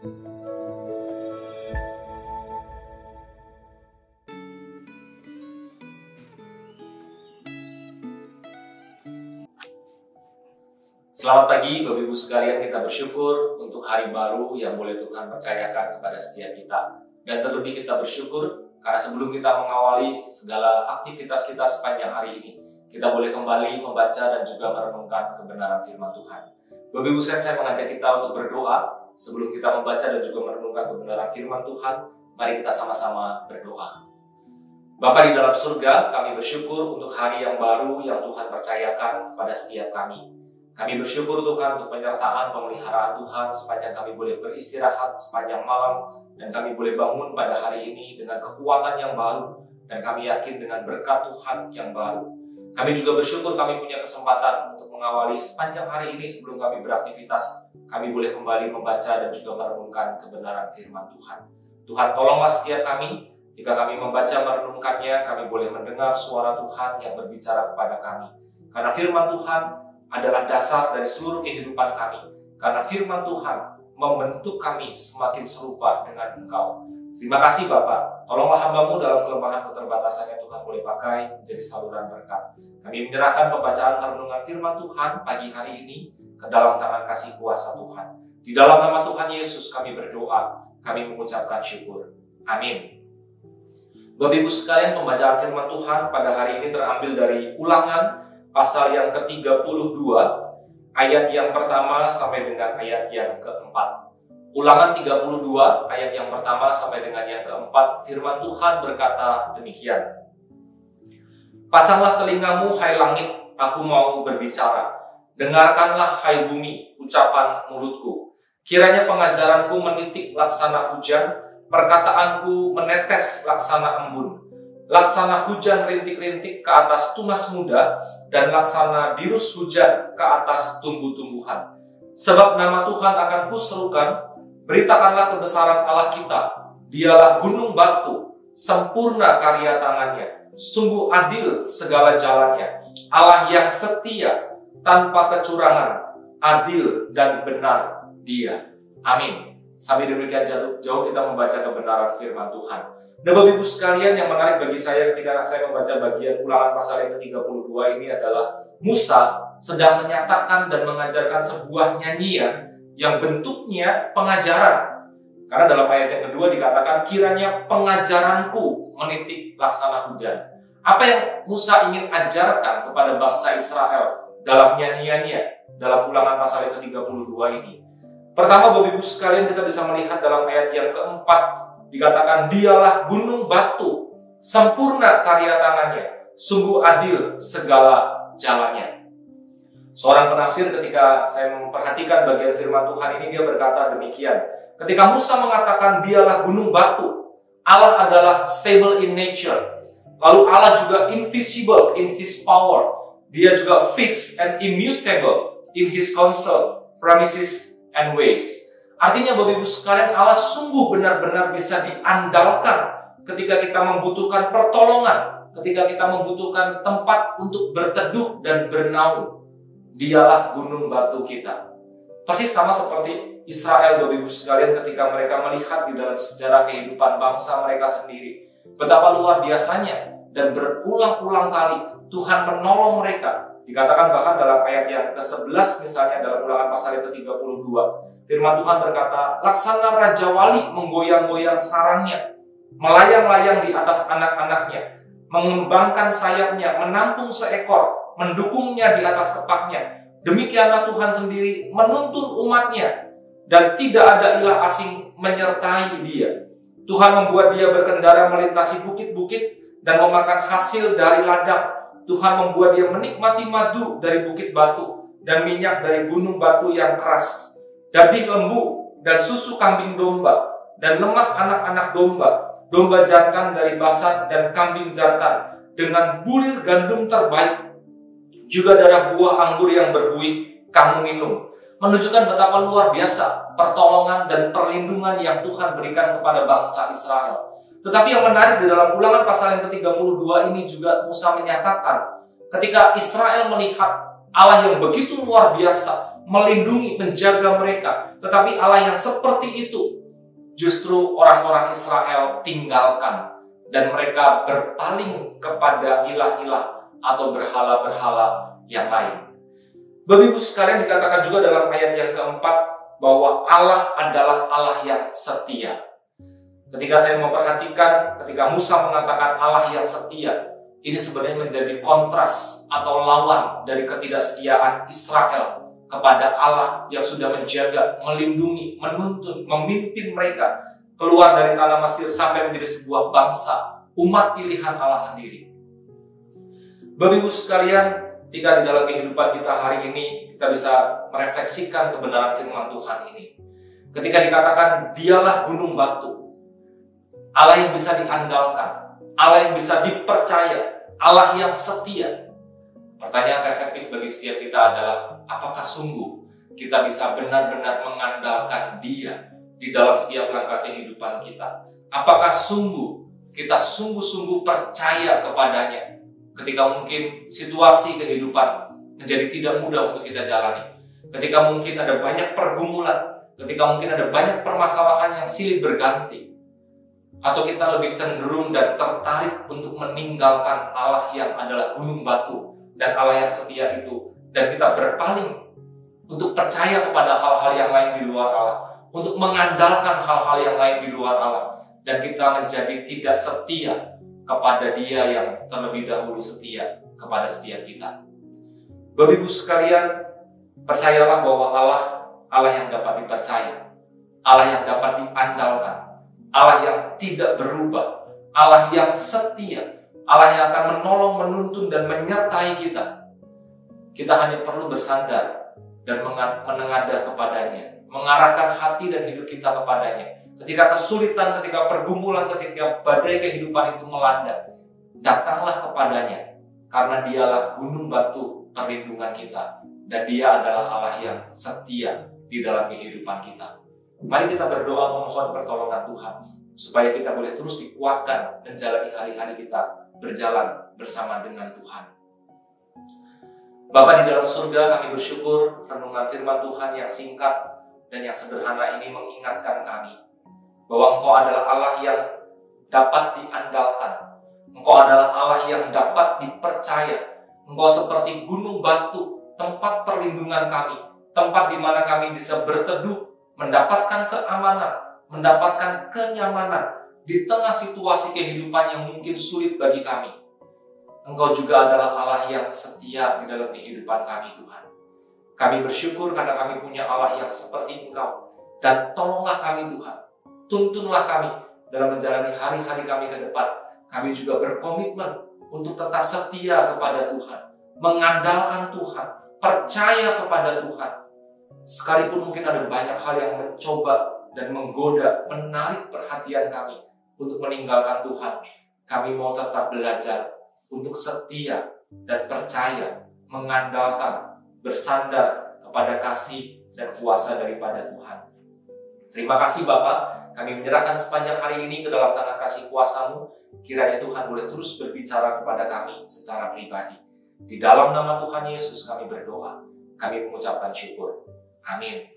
Selamat pagi Bapak Ibu sekalian, kita bersyukur untuk hari baru yang boleh Tuhan percayakan kepada setiap kita. Dan terlebih kita bersyukur karena sebelum kita mengawali segala aktivitas kita sepanjang hari ini, kita boleh kembali membaca dan juga merenungkan kebenaran firman Tuhan. Bapak Ibu sekalian, saya mengajak kita untuk berdoa. Sebelum kita membaca dan juga merenungkan kebenaran firman Tuhan, mari kita sama-sama berdoa. Bapa di dalam surga, kami bersyukur untuk hari yang baru yang Tuhan percayakan kepada setiap kami. Kami bersyukur Tuhan untuk penyertaan pemeliharaan Tuhan sepanjang kami boleh beristirahat sepanjang malam dan kami boleh bangun pada hari ini dengan kekuatan yang baru dan kami yakin dengan berkat Tuhan yang baru. Kami juga bersyukur kami punya kesempatan untuk mengawali sepanjang hari ini sebelum kami beraktivitas. Kami boleh kembali membaca dan juga merenungkan kebenaran firman Tuhan. Tuhan tolonglah setiap kami, jika kami membaca merenungkannya, kami boleh mendengar suara Tuhan yang berbicara kepada kami. Karena firman Tuhan adalah dasar dari seluruh kehidupan kami. Karena firman Tuhan membentuk kami semakin serupa dengan Engkau. Terima kasih Bapa. Tolonglah hamba-Mu dalam kelemahan keterbatasannya Tuhan boleh pakai menjadi saluran berkat. Kami menyerahkan pembacaan renungan firman Tuhan pagi hari ini ke dalam tangan kasih kuasa Tuhan. Di dalam nama Tuhan Yesus kami berdoa. Kami mengucapkan syukur. Amin. Bapak Ibu sekalian, pembacaan firman Tuhan pada hari ini terambil dari Ulangan pasal yang ke-32, ayat yang pertama sampai dengan ayat yang keempat. Ulangan 32, ayat yang pertama sampai dengan yang keempat, firman Tuhan berkata demikian. Pasanglah telingamu, hai langit, aku mau berbicara. Dengarkanlah, hai bumi, ucapan mulutku. Kiranya pengajaranku menitik laksana hujan, perkataanku menetes laksana embun. Laksana hujan rintik-rintik ke atas tunas muda, dan laksana dirus hujan ke atas tumbuh-tumbuhan. Sebab nama Tuhan akan kuserukan, beritakanlah kebesaran Allah kita. Dialah gunung batu, sempurna karya tangannya, sungguh adil segala jalannya. Allah yang setia, tanpa kecurangan, adil dan benar Dia. Amin. Sampai demikian jauh kita membaca kebenaran firman Tuhan. Nah Bapak Ibu sekalian, yang menarik bagi saya ketika saya membaca bagian Ulangan pasal yang ke-32 ini adalah Musa sedang menyatakan dan mengajarkan sebuah nyanyian yang bentuknya pengajaran. Karena dalam ayat yang kedua dikatakan, kiranya pengajaranku menitik laksana hujan. Apa yang Musa ingin ajarkan kepada bangsa Israel dalam nyanyiannya dalam Ulangan pasal yang ke-32 ini? Pertama Bapak Ibu sekalian, kita bisa melihat dalam ayat yang keempat dikatakan, dialah gunung batu, sempurna karya tangannya, sungguh adil segala jalannya. Seorang penafsir ketika saya memperhatikan bagian firman Tuhan ini, dia berkata demikian. Ketika Musa mengatakan dialah gunung batu, Allah adalah stable in nature. Lalu Allah juga invisible in His power. Dia juga fixed and immutable in His counsel, promises, and ways. Artinya Bapak Ibu sekalian, Allah sungguh benar-benar bisa diandalkan ketika kita membutuhkan pertolongan, ketika kita membutuhkan tempat untuk berteduh dan bernaung. Dialah gunung batu kita. Persis sama seperti Israel Bapak Ibu sekalian ketika mereka melihat di dalam sejarah kehidupan bangsa mereka sendiri, betapa luar biasanya dan berulang-ulang kali Tuhan menolong mereka. Dikatakan bahkan dalam ayat yang ke-11 misalnya dalam Ulangan pasal yang ke-32, firman Tuhan berkata, laksana Raja Wali menggoyang-goyang sarangnya, melayang-layang di atas anak-anaknya, mengembangkan sayapnya, menampung seekor, mendukungnya di atas kepaknya. Demikianlah Tuhan sendiri menuntun umatnya, dan tidak ada ilah asing menyertai dia. Tuhan membuat dia berkendara melintasi bukit-bukit dan memakan hasil dari ladang. Tuhan membuat dia menikmati madu dari bukit batu dan minyak dari gunung batu yang keras, daging lembu dan susu kambing domba dan lemak anak-anak domba, domba jantan dari Basan dan kambing jantan dengan bulir gandum terbaik, juga darah buah anggur yang berbuih kamu minum. Menunjukkan betapa luar biasa pertolongan dan perlindungan yang Tuhan berikan kepada bangsa Israel. Tetapi yang menarik di dalam Ulangan pasal yang ke-32 ini juga Musa menyatakan, ketika Israel melihat Allah yang begitu luar biasa, melindungi, menjaga mereka. Tetapi Allah yang seperti itu justru orang-orang Israel tinggalkan, dan mereka berpaling kepada ilah-ilah atau berhala-berhala yang lain. Bapak Ibu sekalian, dikatakan juga dalam ayat yang keempat bahwa Allah adalah Allah yang setia. Ketika saya memperhatikan, ketika Musa mengatakan Allah yang setia, ini sebenarnya menjadi kontras atau lawan dari ketidaksetiaan Israel kepada Allah yang sudah menjaga, melindungi, menuntun, memimpin mereka keluar dari tanah Mesir sampai menjadi sebuah bangsa, umat pilihan Allah sendiri. Bapak Ibu sekalian, ketika di dalam kehidupan kita hari ini, kita bisa merefleksikan kebenaran firman Tuhan ini. Ketika dikatakan dialah gunung batu, Allah yang bisa diandalkan, Allah yang bisa dipercaya, Allah yang setia. Pertanyaan efektif bagi setiap kita adalah, apakah sungguh kita bisa benar-benar mengandalkan Dia di dalam setiap langkah kehidupan kita? Apakah sungguh kita sungguh-sungguh percaya kepadanya ketika mungkin situasi kehidupan menjadi tidak mudah untuk kita jalani, ketika mungkin ada banyak pergumulan, ketika mungkin ada banyak permasalahan yang silih berganti, atau kita lebih cenderung dan tertarik untuk meninggalkan Allah yang adalah gunung batu dan Allah yang setia itu, dan kita berpaling untuk percaya kepada hal-hal yang lain di luar Allah, untuk mengandalkan hal-hal yang lain di luar Allah, dan kita menjadi tidak setia kepada Dia yang terlebih dahulu setia kepada setiap kita. Bapak Ibu sekalian, percayalah bahwa Allah yang dapat dipercaya, Allah yang dapat diandalkan, Allah yang tidak berubah, Allah yang setia, Allah yang akan menolong, menuntun, dan menyertai kita. Kita hanya perlu bersandar dan menengadah kepadanya, mengarahkan hati dan hidup kita kepadanya. Ketika kesulitan, ketika pergumulan, ketika badai kehidupan itu melanda, datanglah kepadanya, karena Dialah gunung batu perlindungan kita, dan Dia adalah Allah yang setia di dalam kehidupan kita. Mari kita berdoa memohon pertolongan Tuhan, supaya kita boleh terus dikuatkan menjalani hari-hari kita berjalan bersama dengan Tuhan. Bapa di dalam surga, kami bersyukur renungan firman Tuhan yang singkat dan yang sederhana ini mengingatkan kami bahwa Engkau adalah Allah yang dapat diandalkan. Engkau adalah Allah yang dapat dipercaya. Engkau seperti gunung batu, tempat perlindungan kami, tempat di mana kami bisa berteduh, mendapatkan keamanan, mendapatkan kenyamanan di tengah situasi kehidupan yang mungkin sulit bagi kami. Engkau juga adalah Allah yang setia di dalam kehidupan kami, Tuhan. Kami bersyukur karena kami punya Allah yang seperti Engkau. Dan tolonglah kami, Tuhan. Tuntunlah kami dalam menjalani hari-hari kami ke depan. Kami juga berkomitmen untuk tetap setia kepada Tuhan, mengandalkan Tuhan, percaya kepada Tuhan. Sekalipun mungkin ada banyak hal yang mencoba dan menggoda, menarik perhatian kami untuk meninggalkan Tuhan, kami mau tetap belajar untuk setia dan percaya, mengandalkan, bersandar kepada kasih dan kuasa daripada Tuhan. Terima kasih Bapa, kami menyerahkan sepanjang hari ini ke dalam tangan kasih kuasa-Mu. Kiranya Tuhan boleh terus berbicara kepada kami secara pribadi. Di dalam nama Tuhan Yesus kami berdoa, kami mengucapkan syukur. Amin.